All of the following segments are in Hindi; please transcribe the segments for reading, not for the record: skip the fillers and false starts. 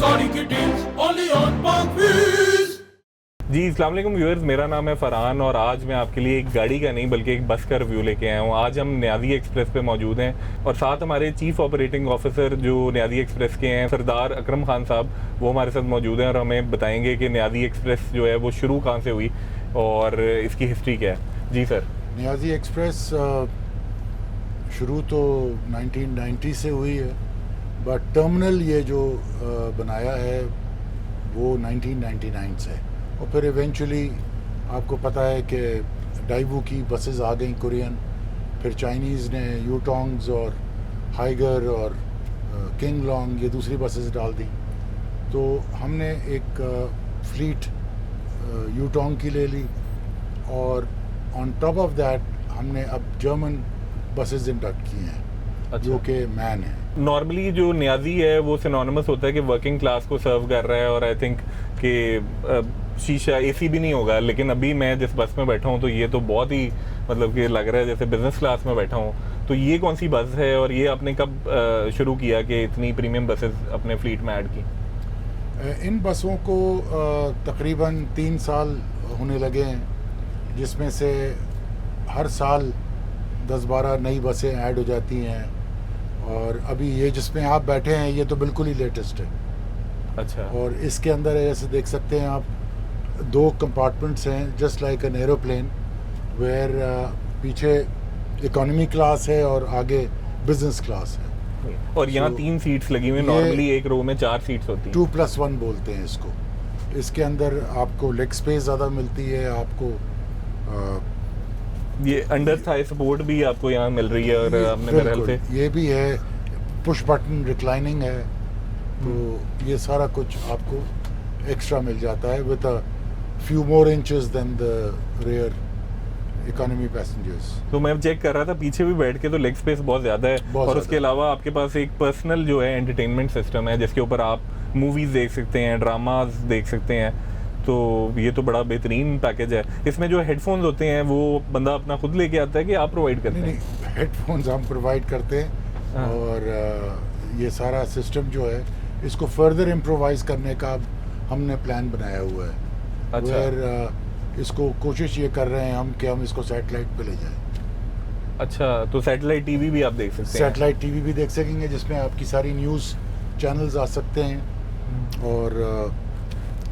सारी की डील्स ओनली ऑन पाकवीज। जी अस्सलाम वालेकुम व्यूअर्स, मेरा नाम है फरहान और आज मैं आपके लिए एक गाड़ी का नहीं बल्कि एक बस का रिव्यू लेके आया हूँ। आज हम न्याजी एक्सप्रेस पे मौजूद हैं और साथ हमारे चीफ ऑपरेटिंग ऑफिसर जो न्याजी एक्सप्रेस के हैं सरदार अकरम खान साहब, वो हमारे साथ मौजूद हैं और हमें बताएंगे कि न्याजी एक्सप्रेस जो है वो शुरू कहाँ से हुई और इसकी हिस्ट्री क्या है। जी सर। न्याजी एक्सप्रेस शुरू तो 1990 से हुई है, बट टर्मिनल ये जो बनाया है वो 1999 से, और फिर इवेंचुअली आपको पता है कि डाइवू की बसेस आ गई कुरियन, फिर चाइनीज़ ने यूटोंग्स और हाइगर और किंग लॉन्ग ये दूसरी बसेस डाल दी। तो हमने एक फ्लीट यूटोंग की ले ली और ऑन टॉप ऑफ दैट हमने अब जर्मन बसेस इंडक्ट की हैं। अच्छा। जो कि मैन है। नॉर्मली जो न्याजी है वो सिनोनिमस होता है कि वर्किंग क्लास को सर्व कर रहा है और आई थिंक कि शीशा एसी भी नहीं होगा, लेकिन अभी मैं जिस बस में बैठा हूँ तो ये तो बहुत ही मतलब कि लग रहा है जैसे बिजनेस क्लास में बैठा हूँ। तो ये कौन सी बस है और ये आपने कब शुरू किया कि इतनी प्रीमियम बसेस अपने फ्लीट में ऐड की? इन बसों को तकरीबन 3 साल होने लगे हैं, जिसमें से हर साल 10-12 नई बसें ऐड हो जाती हैं। और अभी ये जिसमें आप बैठे हैं ये तो बिल्कुल ही लेटेस्ट है। अच्छा। और इसके अंदर ऐसे देख सकते हैं आप 2 कंपार्टमेंट्स हैं, just like an aeroplane, where पीछे इकोनॉमी क्लास है और आगे बिजनेस क्लास है। और यहाँ 3 सीट्स लगी हुई, नॉर्मली एक रो में 4 सीट्स होती हैं। 2+1 बोलते हैं इसको। इसके अंदर आपको लेग स्पेस ज़्यादा मिलती है, आपको ये अंडर थाई सपोर्ट भी आपको यहाँ मिल रही है और अपने मेरे ख्याल से ये भी है, पुश बटन रिक्लाइनिंग है, तो ये सारा कुछ आपको एक्स्ट्रा मिल जाता है with a few more inches than the rear economy passengers. तो मैं चेक कर रहा था पीछे भी बैठ के तो लेग स्पेस बहुत ज़्यादा है और उसके अलावा आपके पास एक पर्सनल जो है एंटरटेनमेंट सिस्टम है जिसके ऊपर आप मूवीज़ देख सकते हैं, ड्रामाज देख सकते हैं। तो ये तो बड़ा बेहतरीन पैकेज है। इसमें जो हेडफोन्स होते हैं वो बंदा अपना खुद लेके आता है कि आप प्रोवाइड करते हैं? नहीं, हेडफोन्स हम प्रोवाइड करते हैं। हाँ। और ये सारा सिस्टम जो है इसको फर्दर इम्प्रोवाइज करने का हमने प्लान बनाया हुआ है। अच्छा। वेयर इसको कोशिश ये कर रहे हैं हम कि हम इसको सैटेलाइट पे ले जाएं। अच्छा, तो सैटेलाइट टीवी भी आप देख सकते हैं? सैटेलाइट टीवी भी देख सकेंगे जिसमें आपकी सारी न्यूज़ चैनल्स आ सकते हैं और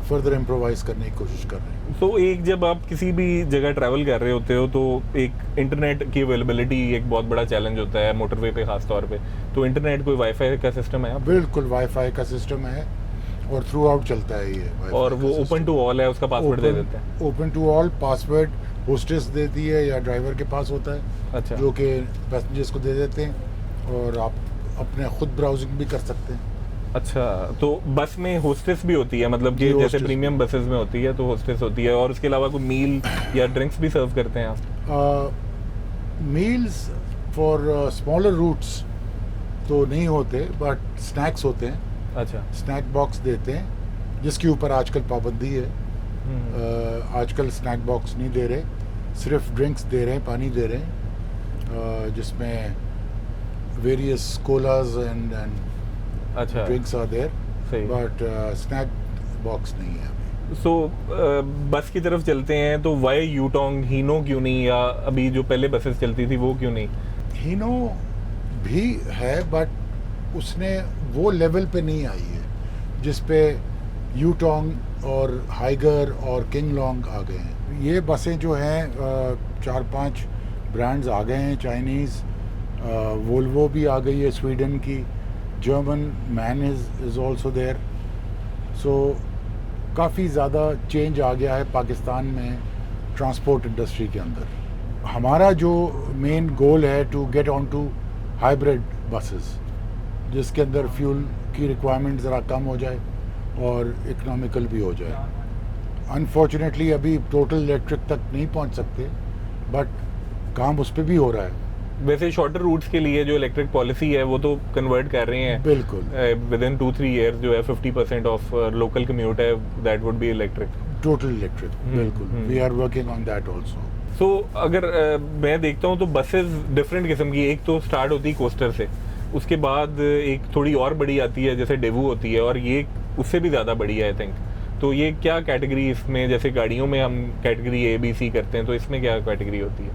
फर्दर इम्प्रोवाइज करने की कोशिश कर रहे हैं। तो एक जब आप किसी भी जगह ट्रैवल कर रहे होते हो तो एक इंटरनेट की अवेलेबिलिटी एक बहुत बड़ा चैलेंज होता है मोटरवे पे खास तौर पे। तो इंटरनेट कोई वाईफाई का सिस्टम है? बिल्कुल वाईफाई का सिस्टम है और थ्रू आउट चलता है ये। और वो ओपन टू ऑल है, उसका पासवर्ड दे देते हैं? Open to all password hostess देती है या ड्राइवर के पास होता है। अच्छा। जो कि पैसेंजर्स को दे देते हैं और आप अपने खुद ब्राउजिंग भी कर सकते हैं। अच्छा, तो बस में होस्टेस भी होती है, मतलब कि जैसे प्रीमियम बसेस में होती है तो होस्टेस होती है, और उसके अलावा कोई मील या ड्रिंक्स भी सर्व करते हैं आप? मील्स फॉर स्मॉलर रूट्स तो नहीं होते, बट स्नैक्स होते हैं। अच्छा। स्नैक बॉक्स देते हैं जिसके ऊपर आजकल पाबंदी है। आजकल स्नैक बॉक्स नहीं दे रहे, सिर्फ ड्रिंक्स दे रहे हैं, पानी दे रहे हैं, जिसमें वेरियस कोलाज एंड अच्छा, ड्रिंक्स आर देयर, सही। बट स्नैक बॉक्स नहीं है अभी। सो बस की तरफ चलते हैं तो वाई यूटोंग, हीनो क्यों नहीं, या अभी जो पहले बसेस चलती थी वो क्यों नहीं? हीनो भी है बट उसने वो लेवल पे नहीं आई है जिस पे यूटोंग और हाइगर और किंग लॉन्ग आ गए हैं। ये बसें जो हैं 4-5 ब्रांड्स आ गए हैं। चाइनीज़ वोल्वो भी आ गई है स्वीडन की, German man is also there. So काफ़ी ज़्यादा चेंज आ गया है पाकिस्तान में ट्रांसपोर्ट इंडस्ट्री के अंदर। हमारा जो मेन गोल है to get on to hybrid buses, जिसके अंदर फ्यूल की रिक्वायरमेंट ज़रा कम हो जाए और इकोनॉमिकल भी हो जाए। अनफॉर्चुनेटली अभी टोटल इलेक्ट्रिक तक नहीं पहुंच सकते, बट काम उस पर भी हो रहा है। वैसे शॉर्टर रूट्स के लिए जो इलेक्ट्रिक पॉलिसी है वो तो कन्वर्ट कर रहे हैं। बिल्कुल। विद इन 2-3 ईयर्स जो है 50% ऑफ लोकल कम्यूट है that would be electric, total electric. बिल्कुल, we are working on that also. So अगर मैं देखता हूँ तो बसेस डिफरेंट किस्म की, एक तो स्टार्ट होती है कोस्टर से, उसके बाद एक थोड़ी और बड़ी आती है जैसे डेवू होती है, और ये उससे भी ज़्यादा बड़ी है आई थिंक। तो ये क्या कैटेगरी इसमें, जैसे गाड़ियों में हम कैटेगरी A B C करते हैं, तो इसमें क्या कैटेगरी होती है?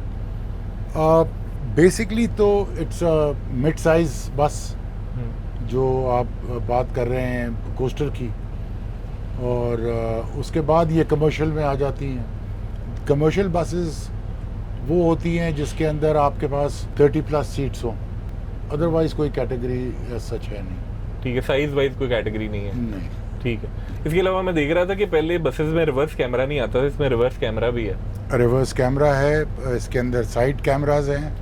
बेसिकली तो इट्स मिड साइज बस जो आप बात कर रहे हैं कोस्टर की, और उसके बाद ये कमर्शियल में आ जाती हैं। कमर्शियल बसेस वो होती हैं जिसके अंदर आपके पास 30+ सीट्स हों, अदरवाइज कोई कैटेगरी सच है नहीं। ठीक है, साइज वाइज कोई कैटेगरी नहीं है। नहीं। ठीक है। इसके अलावा मैं देख रहा था कि पहले बसेस में रिवर्स कैमरा नहीं आता था, इसमें रिवर्स कैमरा भी है। रिवर्स कैमरा है, इसके अंदर साइड कैमराज हैं।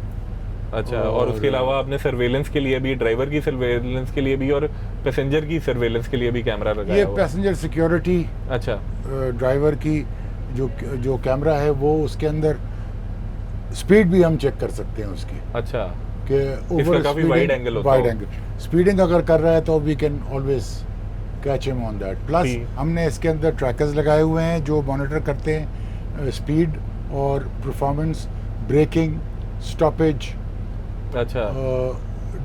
अच्छा, और उसके अलावा आपने सर्वेलेंस के लिए भी, ड्राइवर की सर्वेलेंस के लिए भी और पैसेंजर की सर्वेलेंस के लिए भी कैमरा लगाया ये हुआ है। पैसेंजर सिक्योरिटी, अच्छा, ड्राइवर की जो कैमरा है वो उसके अंदर स्पीड भी हम चेक कर सकते हैं उसकी, अच्छा, कि इसका काफी वाइड एंगल होता है। वाइड एंगल स्पीडिंग अगर कर रहा है तो we can always catch him on that. Plus ठीक। हमने इसके अंदर ट्रैकर्स लगाए हुए हैं जो मॉनिटर करते हैं स्पीड और परफॉर्मेंस, ब्रेकिंग, स्टॉपेज, अच्छा,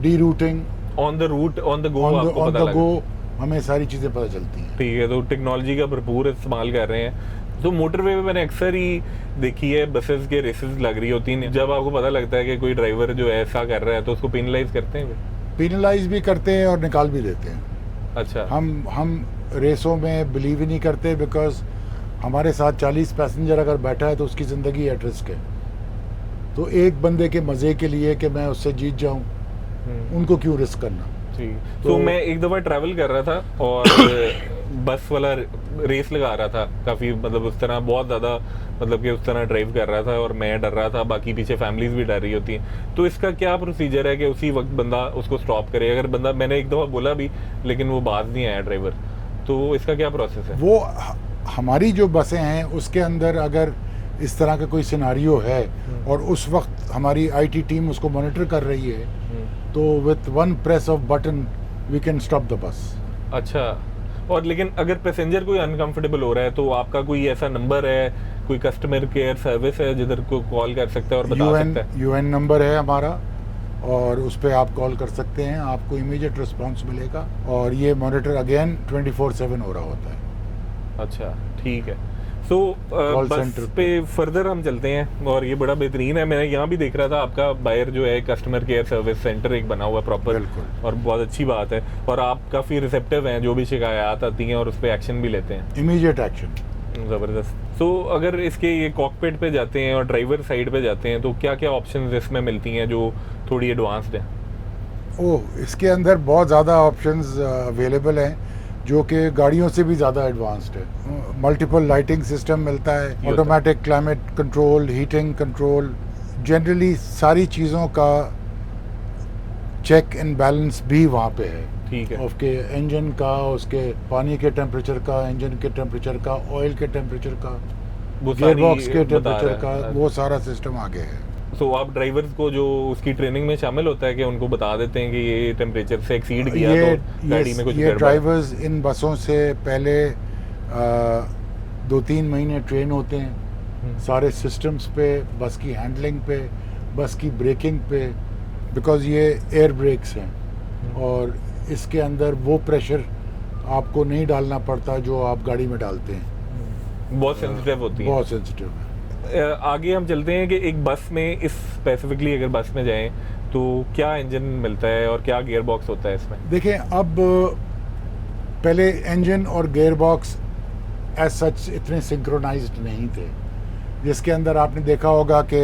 the routing, on the route, on the go on आपको पता द लगा। गो, हमें सारी चीज़ें पता चलती हैं। ठीक है, तो टेक्नोलॉजी का भरपूर इस्तेमाल कर रहे हैं। तो मोटरवे पे मैंने अक्सर ही देखी है बसेस के रेसेस लग रही होती हैं, जब आपको पता लगता है कि कोई ड्राइवर जो ऐसा कर रहा है तो उसको पेनलाइज करते हैं। पेनलाइज भी करते हैं और निकाल भी देते हैं। अच्छा, हम रेसों में बिलीव ही नहीं करते, बिकॉज हमारे साथ 40 पैसेंजर अगर बैठा है तो उसकी ज़िंदगी एट रिस्क है। तो एक बंदे के मज़े के लिए कि मैं उससे जीत जाऊं, उनको क्यों रिस्क करना। ठीक। तो तो मैं एक दफ़ा ट्रैवल कर रहा था और बस वाला रेस लगा रहा था, काफ़ी मतलब उस तरह बहुत ज़्यादा, मतलब कि उस तरह ड्राइव कर रहा था और मैं डर रहा था, बाकी पीछे फैमिलीज भी डर रही होती हैं। तो इसका क्या प्रोसीजर है कि उसी वक्त बंदा उसको स्टॉप करे? अगर बंदा, मैंने एक दफ़ा बोला भी लेकिन वो बाज नहीं आया ड्राइवर, तो इसका क्या प्रोसेस है? वो हमारी जो बसें हैं उसके अंदर अगर इस तरह का कोई सिनारियो है और उस वक्त हमारी IT टीम उसको मॉनिटर कर रही है, तो with one press of button we can stop the bus. अच्छा, और लेकिन अगर पैसेंजर कोई अनकंफर्टेबल हो रहा है तो आपका कोई ऐसा नंबर है, कोई कस्टमर केयर सर्विस है जिधर को कॉल कर सकता है और बता सकता है? UN नंबर है हमारा और उस पर आप कॉल कर सकते हैं, आपको इमीडिएट रिस्पांस मिलेगा और ये मॉनिटर अगेन 24/7 हो रहा होता है। अच्छा, ठीक है। सो बस सेंटर पे फर्दर हम चलते हैं और ये बड़ा बेहतरीन है। मैंने यहाँ भी देख रहा था आपका बायर जो है कस्टमर केयर सर्विस सेंटर एक बना हुआ प्रॉपर, बिल्कुल। और बहुत अच्छी बात है। और आप काफ़ी रिसेप्टिव हैं, जो भी शिकायत आती हैं और उस पर एक्शन भी लेते हैं, इमीडिएट एक्शन। ज़बरदस्त। सो अगर इसके ये कॉकपिट पे जाते हैं और ड्राइवर साइड पे जाते हैं तो क्या क्या ऑप्शंस इसमें मिलती हैं जो थोड़ी एडवांस्ड हैं? ओह, इसके अंदर बहुत ज़्यादा ऑप्शंस अवेलेबल हैं जो कि गाड़ियों से भी ज़्यादा एडवांस्ड है। मल्टीपल लाइटिंग सिस्टम मिलता है, automatic climate control, heating control, generally सारी चीज़ों का चेक एंड बैलेंस भी वहाँ पे है। ठीक है। उसके इंजन का, उसके पानी के टेम्परेचर का, इंजन के टेम्परेचर का, ऑयल के टेम्परेचर का, वो गियरबॉक्स के बता रहा टेम्परेचर का, है। वो सारा सिस्टम आगे है। तो आप ड्राइवर्स को जो उसकी ट्रेनिंग में शामिल होता है कि उनको बता देते हैं कि ये टेम्परेचर से एक्सीड किया तो गाड़ी में कुछ ये गड़बड़ है? ड्राइवर्स इन बसों से पहले 2-3 महीने ट्रेन होते हैं सारे सिस्टम्स पे, बस की हैंडलिंग पे, बस की ब्रेकिंग पे, बिकॉज ये एयर ब्रेक्स हैं और इसके अंदर वो प्रेशर आपको नहीं डालना पड़ता जो आप गाड़ी में डालते हैं। बहुत सेंसिटिव होती है। बहुत सेंसिटिव है। आगे हम चलते हैं कि एक बस में, इस स्पेसिफिकली अगर बस में जाएं तो क्या इंजन मिलता है और क्या गियर बॉक्स होता है इसमें? देखें, अब पहले इंजन और गियर बॉक्स एज सच इतने सिंक्रोनाइज्ड नहीं थे, जिसके अंदर आपने देखा होगा कि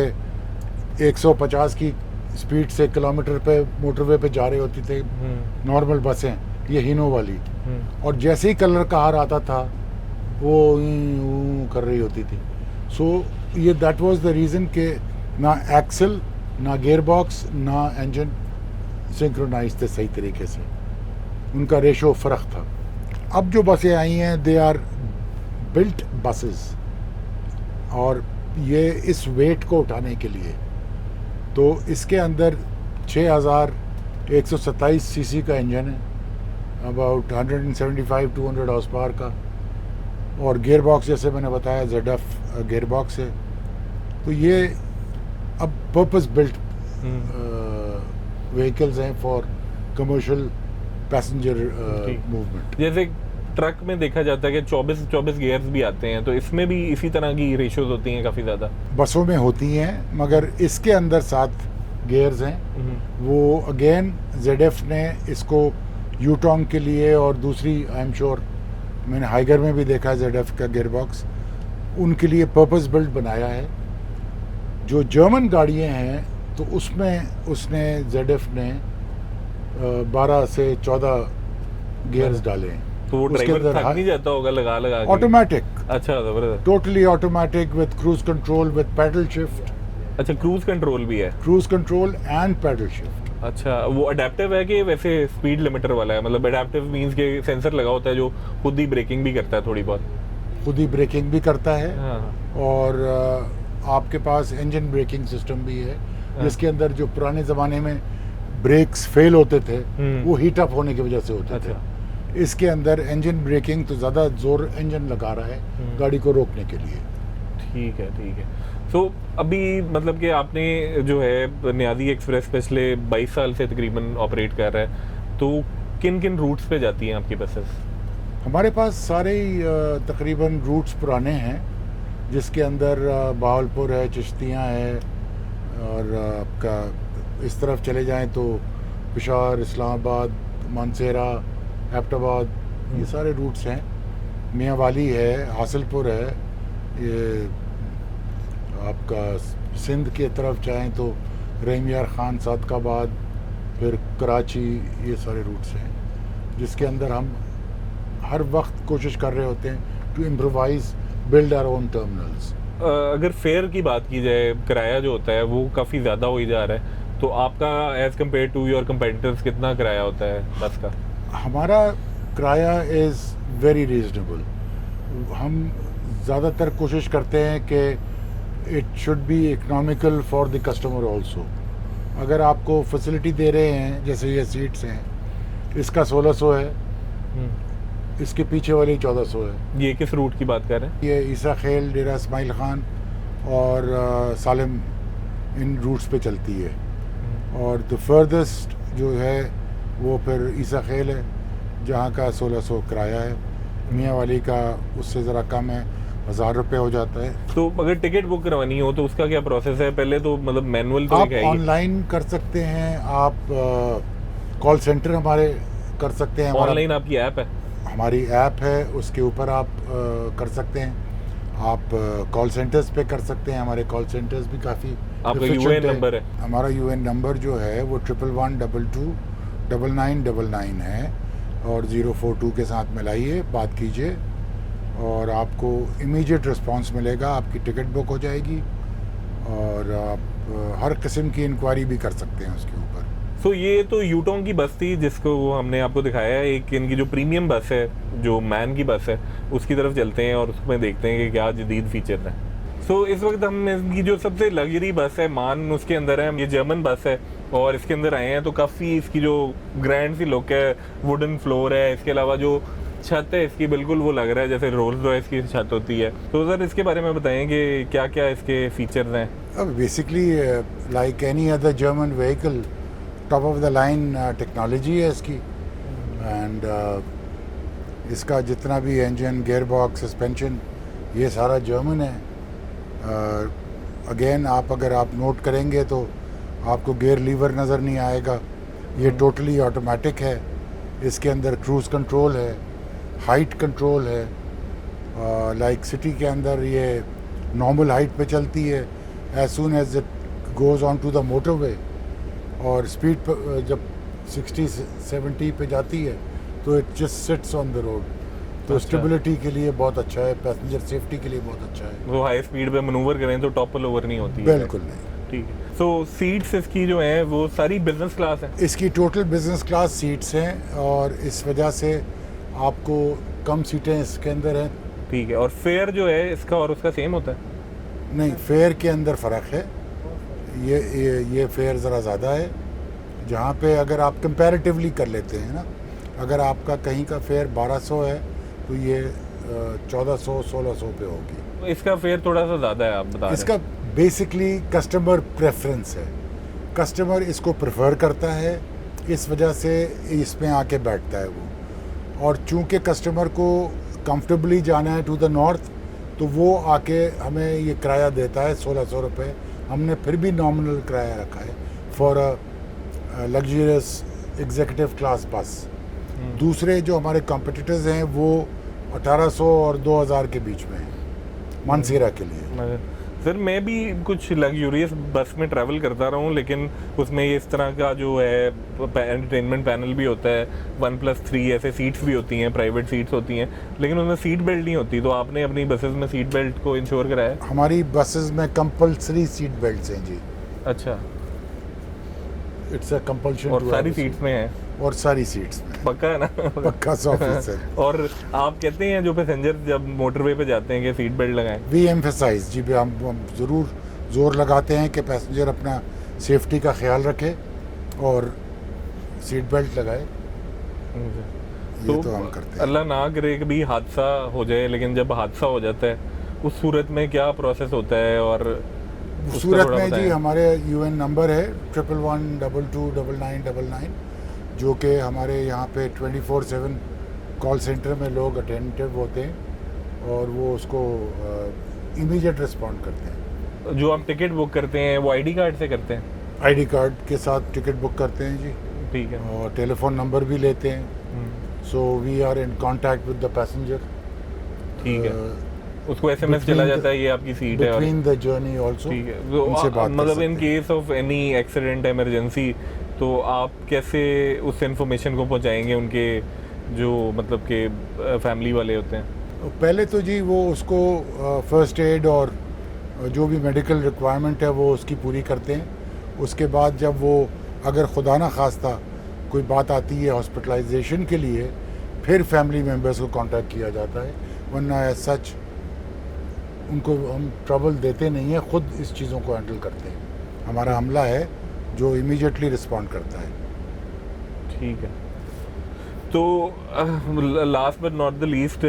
150 की स्पीड से किलोमीटर पे मोटरवे पे जा रही होती थी नॉर्मल बसें, ये हीनो वाली, और जैसे ही कलर कार आता था वो कर रही होती थी। सो ये दैट वाज द रीज़न कि ना एक्सल, ना गियर बॉक्स, ना इंजन सिंक्रोनाइज थे सही तरीके से, उनका रेशो फ़र्क था। अब जो बसें आई हैं दे आर बिल्ट बसेस, और ये इस वेट को उठाने के लिए, तो इसके अंदर 6127 सीसी का इंजन है, अबाउट 175-200 हॉर्स पावर का, और गियर बॉक्स जैसे मैंने बताया ZF गियर बॉक्स है। तो ये अब पर्पस बिल्ट व्हीकल्स हैं फॉर कमर्शियल पैसेंजर मूवमेंट। जैसे ट्रक में देखा जाता है कि 24 गियर्स भी आते हैं, तो इसमें भी इसी तरह की रेशियोज होती हैं काफ़ी ज़्यादा? बसों में होती हैं, मगर इसके अंदर 7 गियर्स हैं। वो अगेन ZF ने इसको यूटोंग के लिए, और दूसरी आई एम श्योर मैंने हाइगर में भी देखा है ZF का गियर बॉक्स, उनके लिए पर्पस बिल्ड बनाया है। जो जर्मन गाड़ियाँ हैं तो उसमें उसने ZF ने 12 से 14 गियर्स डाले हैं। तो वो उसके ड्राइवर अंदर थक नहीं जाता होगा लगा लगा के? ऑटोमेटिक, अच्छा, ज़बरदस्त। Totally automatic with cruise control with paddle shift, अच्छा, क्रूज कंट्रोल भी है? Cruise control and paddle shift. अच्छा, वो अडेप्टिव है कि वैसे स्पीड लिमिटर वाला है? मतलब अडेप्टिव मींस के सेंसर लगा होता है जो खुद ही ब्रेकिंग भी करता है थोड़ी बहुत? खुद ही ब्रेकिंग भी करता है। हाँ। और आपके पास इंजन ब्रेकिंग सिस्टम भी है, जिसके अंदर जो पुराने ज़माने में ब्रेक्स फेल होते थे वो हीट अप होने की वजह से होते थे। इसके अंदर इंजन ब्रेकिंग तो ज़्यादा जोर इंजन लगा रहा है गाड़ी को रोकने के लिए। ठीक है, ठीक है। तो अभी मतलब कि आपने जो है नियाज़ी एक्सप्रेस पिछले 22 साल से तकरीबन ऑपरेट कर रहा है, तो किन किन रूट्स पे जाती हैं आपकी बसेस? हमारे पास सारे ही तकरीबन रूट्स पुराने हैं, जिसके अंदर बहावलपुर है, चिश्तियाँ है, और आपका इस तरफ चले जाएं तो पेशावर, इस्लामाबाद, मानसेरा, एबटाबाद, ये सारे रूट्स हैं। मियाँ वाली है, हासिलपुर है, ये आपका सिंध की तरफ जाएं तो रहीम यार खान, सादकाबाद, फिर कराची, ये सारे रूट्स हैं, जिसके अंदर हम हर वक्त कोशिश कर रहे होते हैं to improvise build our own terminals. अगर फेयर की बात की जाए, किराया जो होता है वो काफ़ी ज़्यादा हो ही जा रहा है, तो आपका as compare to your competitors कितना किराया होता है बस का? हमारा किराया इज़ वेरी रीजनेबल। हम ज़्यादातर कोशिश करते हैं कि it should be economical for the customer also. अगर आपको फैसिलिटी दे रहे हैं, जैसे ये सीट्स हैं, इसका 1600 है, इसके पीछे वाली 1400 है। ये किस रूट की बात कर रहे हैं? ये ईसा खेल, डेरा इस्माइल खान और सालिम, इन रूट्स पे चलती है। और द फर्दस्ट जो है वो फिर ईसा खेल है, जहाँ का 1600 किराया है। मियाँ वाली का उससे ज़रा कम है, 1000 रुपये हो जाता है। तो अगर टिकट बुक करवानी हो तो उसका क्या प्रोसेस है? पहले तो मतलब मैनुअल तो आप ऑनलाइन कर सकते हैं, आप कॉल सेंटर हमारे कर सकते हैं। ऑनलाइन आपकी ऐप है? हमारी ऐप है, उसके ऊपर आप कर सकते हैं। आप कॉल सेंटर्स पे कर सकते हैं, हमारे कॉल सेंटर्स भी काफ़ी। आपका यूएन नंबर है? हमारा यूएन नंबर जो है वो 11122999 है, और 042 के साथ मिलाइए, बात कीजिए, और आपको इमीडिएट रिस्पांस मिलेगा। आपकी टिकट बुक हो जाएगी, और आप हर किस्म की इंक्वायरी भी कर सकते हैं उसके ऊपर। तो ये तो यूटोंग की बस थी जिसको हमने आपको दिखाया है। एक इनकी जो प्रीमियम बस है, जो मैन की बस है, उसकी तरफ चलते हैं और उसमें देखते हैं कि क्या जदीद फीचर है। सो इस वक्त हम इनकी जो सबसे लग्जरी बस है मान, उसके अंदर है। ये जर्मन बस है और इसके अंदर आए हैं तो काफ़ी इसकी जो ग्रैंड सी लुक है, वुडन फ्लोर है, इसके अलावा जो छत है इसकी बिल्कुल वो लग रहा है जैसे रोल्स रॉयस की छत होती है। तो सर इसके बारे में बताएं कि क्या क्या इसके फीचर्स हैं? अब basically like any other German vehicle, top of the line technology है इसकी। एंड इसका जितना भी इंजन, गियर बॉक्स, सस्पेंशन, ये सारा जर्मन है। अगेन अगर आप नोट करेंगे तो आपको गियर लीवर नज़र नहीं आएगा। ये टोटली ऑटोमेटिक है। इसके अंदर क्रूज़ कंट्रोल है, हाइट कंट्रोल है। लाइक सिटी के अंदर ये नॉर्मल हाइट पे चलती है, as soon as it goes on to the motorway, और स्पीड पर जब 60-70 पे जाती है तो it just sits on the road. तो स्टेबिलिटी के लिए बहुत अच्छा है, पैसेंजर सेफ्टी के लिए बहुत अच्छा है। वो हाई स्पीड पे मनूवर करें तो टॉपल ओवर नहीं होती? बिल्कुल नहीं। ठीक है। सो सीट्स इसकी जो हैं वो सारी बिजनेस क्लास है? इसकी टोटल बिजनेस क्लास सीट्स हैं, और इस वजह से आपको कम सीटें इसके अंदर हैं। ठीक है। और फेयर जो है इसका और उसका सेम होता है? नहीं, फेयर के अंदर फ़र्क है। ये फेयर ज़रा ज़्यादा है, जहाँ पे अगर आप कंपैरेटिवली कर लेते हैं ना, अगर आपका कहीं का फेयर 1200 है तो ये 1400-1600 पे होगी। इसका फेयर थोड़ा सा ज़्यादा है आप बता रहे हैं? इसका बेसिकली कस्टमर प्रेफरेंस है। कस्टमर इसको प्रेफर करता है, इस वजह से इसमें आके बैठता है वो। और चूंकि कस्टमर को कंफर्टेबली जाना है टू द नॉर्थ, तो वो आके हमें ये किराया देता है 1600 रुपये। हमने फिर भी नॉमिनल किराया रखा है for a luxurious executive class बस। दूसरे जो हमारे कॉम्पिटिटर्स हैं वो 1800 और 2000 के बीच में हैं मानसेरा के लिए। सर मैं भी कुछ लग्जूरियस बस में ट्रैवल करता रहा हूँ, लेकिन उसमें इस तरह का जो है एंटरटेनमेंट पैनल भी होता है, 1+3 ऐसे सीट्स भी होती हैं, प्राइवेट सीट्स होती हैं, लेकिन उसमें सीट बेल्ट नहीं होती। तो आपने अपनी बसेस में सीट बेल्ट को इंश्योर कराया? हमारी बसेस में कंपलसरी सीट बेल्ट हैं जी। अच्छा, इट्स अ कंपल्शन। और सारी सीट्स में है? और सारी सीट्स में पक्का है ना? पक्का 100%। और आप कहते हैं जो पैसेंजर जब मोटरवे पे जाते हैं कि सीट बेल्ट लगाएं? वी एम्फेसाइज जी, हम ज़रूर जोर लगाते हैं कि पैसेंजर अपना सेफ्टी का ख्याल रखे और सीट बेल्ट लगाए। ये तो हम करते हैं। अल्लाह ना करे कभी हादसा हो जाए, लेकिन जब हादसा हो जाता है उस सूरत में क्या प्रोसेस होता है? और उस सूरत में जी हमारे यूएन नंबर है 111229999, जो कि हमारे यहाँ पे 24/7 कॉल सेंटर में लोग अटेंटिव होते हैं और वो उसको इमीडिएट रिस्पॉन्ड करते हैं। जो आप टिकट बुक करते हैं वो आईडी कार्ड से करते हैं? आईडी कार्ड के साथ टिकट बुक करते हैं जी। ठीक है। और टेलीफोन नंबर भी लेते हैं। So we are in contact with the passenger. ठीक है। उसको एसएमएस चला जाता है ये आपकी सीट है बिटवीन द जर्नी आल्सो। ठीक है। तो मतलब in case of any accident emergency तो आप कैसे उस इंफॉर्मेशन को पहुंचाएंगे उनके जो मतलब के फैमिली वाले होते हैं? पहले तो जी वो उसको फर्स्ट एड और जो भी मेडिकल रिक्वायरमेंट है वो उसकी पूरी करते हैं। उसके बाद जब वो अगर खुदा ना खास्ता कोई बात आती है हॉस्पिटलाइजेशन के लिए, फिर फैमिली मेम्बर्स को कांटेक्ट किया जाता है, वरना एज सच उनको हम ट्रबल देते नहीं हैं, खुद इस चीज़ों को हैंडल करते हैं। हमारा अमला है जो इमीडिएटली रिस्पॉन्ड करता है। ठीक है। तो last but not the least,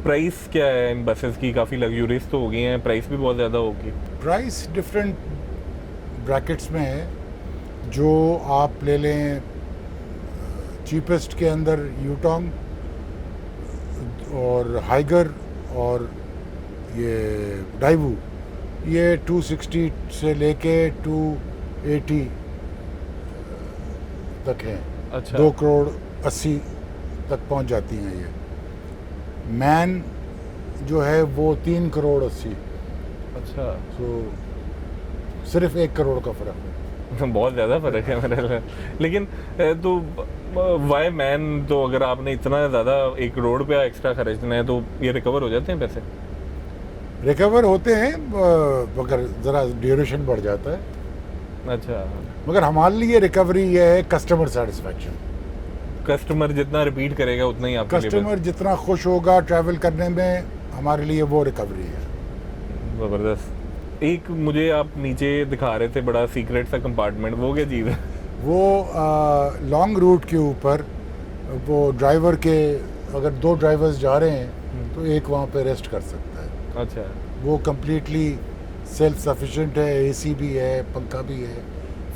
price क्या है इन बसेस की? काफ़ी लग्जूरियस तो हो गई हैं, प्राइस भी बहुत ज़्यादा होगी। प्राइस डिफरेंट ब्रैकेट्स में है। जो आप ले लें चीपेस्ट के अंदर यूटोंग और हाइगर और ये डाइवू, ये 260 से लेके 280 तक हैं। अच्छा। 2,80,00,000 तक पहुंच जाती हैं। ये मैन जो है वो 3,80,00,000। अच्छा। तो सिर्फ 1 करोड़ का फ़र्क है। बहुत ज़्यादा फ़र्क है मेरे लिए। लेकिन तो वाई मैन, तो अगर आपने इतना ज़्यादा 1 करोड़ रुपया एक्स्ट्रा खर्चना है तो ये रिकवर हो जाते हैं पैसे? रिकवर होते हैं मगर ज़रा ड्यूरेशन बढ़ जाता है। अच्छा। मगर हमारे लिए रिकवरी ये है कस्टमर सेटिस्फेक्शन। कस्टमर जितना रिपीट करेगा उतना ही आपके लिए कस्टमर जितना खुश होगा ट्रैवल करने में, हमारे लिए वो रिकवरी है। ज़बरदस्त। एक मुझे आप नीचे दिखा रहे थे बड़ा सीक्रेट सा कंपार्टमेंट, वो क्या चीज़ है? वो लॉन्ग रूट के ऊपर वो ड्राइवर के, अगर 2 ड्राइवर्स जा रहे हैं तो एक वहाँ पे रेस्ट कर सकता है। अच्छा। वो कम्प्लीटली सेल्फ सफिशिएंट है, एसी भी है, पंखा भी है,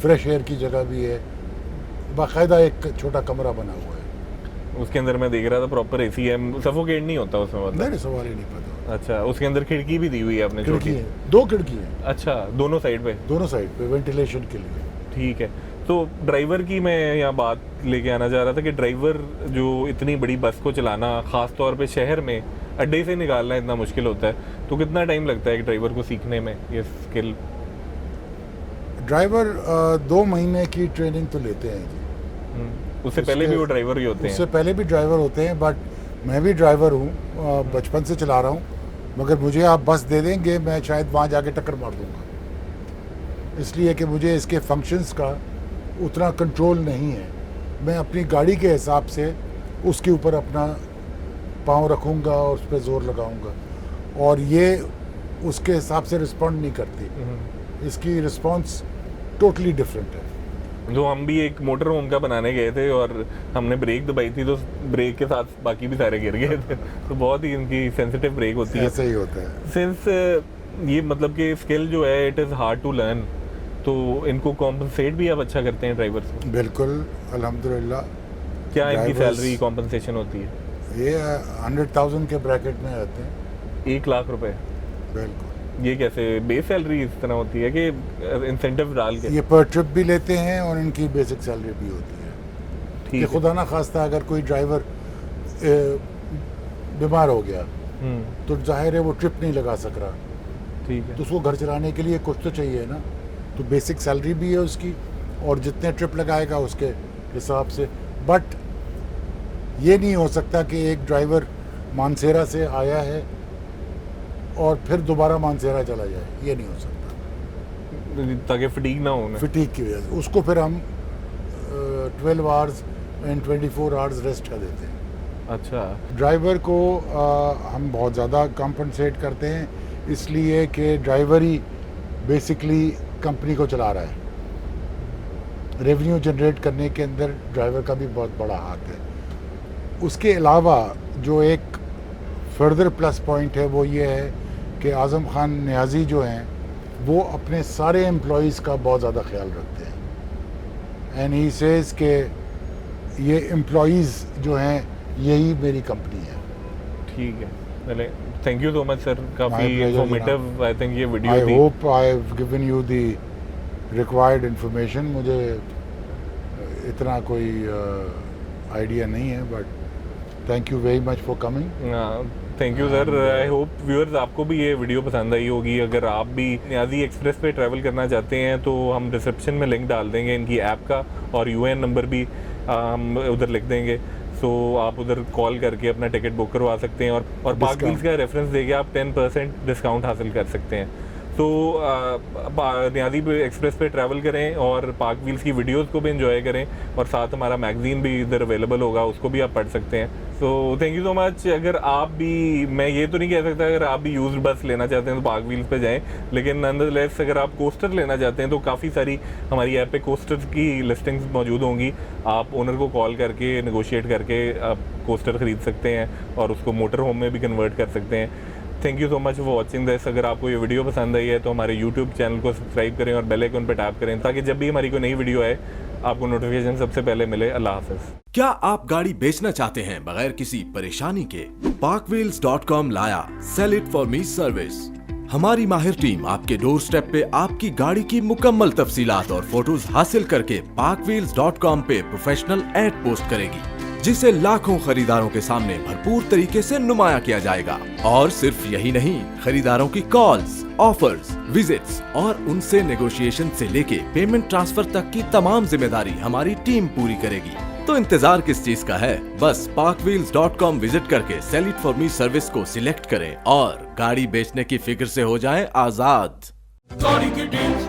फ्रेश एयर की जगह भी है, बाकायदा एक छोटा कमरा बना हुआ है। उसके अंदर मैं देख रहा था प्रॉपर एसी है, सफोकेट नहीं होता उसमें? मतलब मेरे सवाल ही नहीं पता। अच्छा, उसके अंदर खिड़की भी दी हुई है आपने? खिड़की है, 2 खिड़की है। अच्छा, दोनों साइड पे? दोनों साइड पे वेंटिलेशन के लिए। ठीक है। तो ड्राइवर की मैं यहाँ बात लेके आना चाह रहा था कि ड्राइवर जो इतनी बड़ी बस को चलाना, ख़ास तौर पे शहर में अड्डे से निकालना इतना मुश्किल होता है, तो कितना टाइम लगता है एक ड्राइवर को सीखने में ये स्किल? ड्राइवर 2 महीने की ट्रेनिंग तो लेते हैं जी। उससे पहले भी वो ड्राइवर ही होते हैं? उससे पहले भी ड्राइवर होते हैं, बट मैं भी ड्राइवर हूँ, बचपन से चला रहा हूँ। मगर मुझे आप बस दे देंगे, मैं शायद वहाँ जाके टक्कर मार दूँगा, इसलिए कि मुझे इसके फंक्शंस का उतना कंट्रोल नहीं है। मैं अपनी गाड़ी के हिसाब से उसके ऊपर अपना पाँव रखूँगा और उस पर ज़ोर लगाऊँगा, और ये उसके हिसाब से रिस्पॉन्ड नहीं करती। इसकी रिस्पॉन्स टोटली डिफरेंट है। जो हम भी एक मोटर होम का बनाने गए थे और हमने ब्रेक दबाई थी तो ब्रेक के साथ बाकी भी सारे गिर गए थे। तो बहुत ही इनकी सेंसिटिव ब्रेक होती है। ऐसा ही होता है। सिंस ये मतलब कि स्किल जो है it is hard to learn, तो इनको कॉम्पनसेट भी आप अच्छा करते हैं ड्राइवर्स को? बिल्कुल, अल्हम्दुलिल्लाह। क्या इनकी Drivers- सैलरी कॉम्पनसेशन होती है? ये 100,000 के ब्रैकेट में रहते हैं। 1 लाख रुपए? बिल्कुल। ये कैसे बेस सैलरी इस तरह होती है कि इंसेंटिव डाल के? ये पर ट्रिप भी लेते हैं और इनकी बेसिक सैलरी भी होती है। ठीक कि है। खुदा ना खास्ता अगर कोई ड्राइवर बीमार हो गया तो जाहिर है वो ट्रिप नहीं लगा सक रहा, ठीक है। तो उसको घर चलाने के लिए कुछ तो चाहिए ना, तो बेसिक सैलरी भी है उसकी और जितने ट्रिप लगाएगा उसके हिसाब से। बट ये नहीं हो सकता कि एक ड्राइवर मानसेरा से आया है और फिर दोबारा मानसेरा चला जाए, ये नहीं हो सकता ताकि फटीग ना हो उन्हें। फिटीक की वजह से। उसको फिर हम 12 आवर्स एंड 24 आवर्स रेस्ट का देते हैं। अच्छा। ड्राइवर को हम बहुत ज़्यादा कॉम्पनसेट करते हैं, इसलिए कि ड्राइवर ही बेसिकली कंपनी को चला रहा है। रेवेन्यू जनरेट करने के अंदर ड्राइवर का भी बहुत बड़ा हाथ है। उसके अलावा जो एक फर्दर प्लस पॉइंट है वो ये है कि आज़म खान नियाज़ी जो हैं वो अपने सारे एम्प्लॉयज़ का बहुत ज़्यादा ख्याल रखते हैं। एंड ही सेज़ कि ये एम्प्लॉयज़ जो हैं यही मेरी कंपनी है। ठीक है, चले, thank you so much sir, My काफ़ी pleasure, इंफॉर्मेटिव आई थिंक ये वीडियो आई थी। Hope I have given you the required information. मुझे इतना कोई आइडिया नहीं है, but thank you very much for coming. Thank you sir. I hope viewers आपको भी ये वीडियो पसंद आई होगी। अगर आप भी नियाज़ी एक्सप्रेस पे ट्रैवल करना चाहते हैं तो हम डिस्क्रिप्शन में लिंक डाल देंगे इनकी ऐप का, और यूएन नंबर भी हम उधर लिख देंगे, सो आप उधर कॉल करके अपना टिकट बुक करवा सकते हैं और पार्क व्हील्स का रेफरेंस देके आप 10% डिस्काउंट हासिल कर सकते हैं। तो नियाज़ी एक्सप्रेस पे ट्रैवल करें और पार्क व्हील्स की वीडियोस को भी एंजॉय करें, और साथ हमारा मैगजीन भी इधर अवेलेबल होगा, उसको भी आप पढ़ सकते हैं। So thank you so much. अगर आप भी, मैं ये तो नहीं कह सकता अगर आप भी यूज्ड बस लेना चाहते हैं तो पार्क व्हील्स पे जाएं, लेकिन नॉनदलेस अगर आप कोस्टर लेना चाहते हैं तो काफ़ी सारी हमारी ऐप पे कोस्टर्स की लिस्टिंग्स मौजूद होंगी। आप ओनर को कॉल करके नेगोशिएट करके आप कोस्टर ख़रीद सकते हैं और उसको मोटर होम में भी कन्वर्ट कर सकते हैं। Thank you so much for watching this. अगर आपको ये वीडियो पसंद आई है तो हमारे यूट्यूब चैनल को सब्सक्राइब करें और बेल आइकन पर टैप करें ताकि जब भी हमारी कोई नई वीडियो आए आपको नोटिफिकेशन सबसे पहले मिले। अल्लाह हाफ़िज़। क्या आप गाड़ी बेचना चाहते हैं बगैर किसी परेशानी के? parkwheels.com लाया sell it for me service. हमारी माहिर टीम आपके डोर स्टेप पे आपकी गाड़ी की मुकम्मल तफसीलात और फोटोज हासिल करके parkwheels.com पे प्रोफेशनल एड पोस्ट करेगी, जिसे लाखों खरीदारों के सामने भरपूर तरीके से नुमाया किया जाएगा। और सिर्फ यही नहीं, खरीदारों की कॉल्स, ऑफर्स, विजिट्स और उनसे नेगोशिएशन से लेके पेमेंट ट्रांसफर तक की तमाम जिम्मेदारी हमारी टीम पूरी करेगी। तो इंतजार किस चीज का है? बस parkwheels.com विजिट करके sell it for me service को सिलेक्ट करें और गाड़ी बेचने की फिक्र से हो जाएं आजाद। गाड़ी की डील्स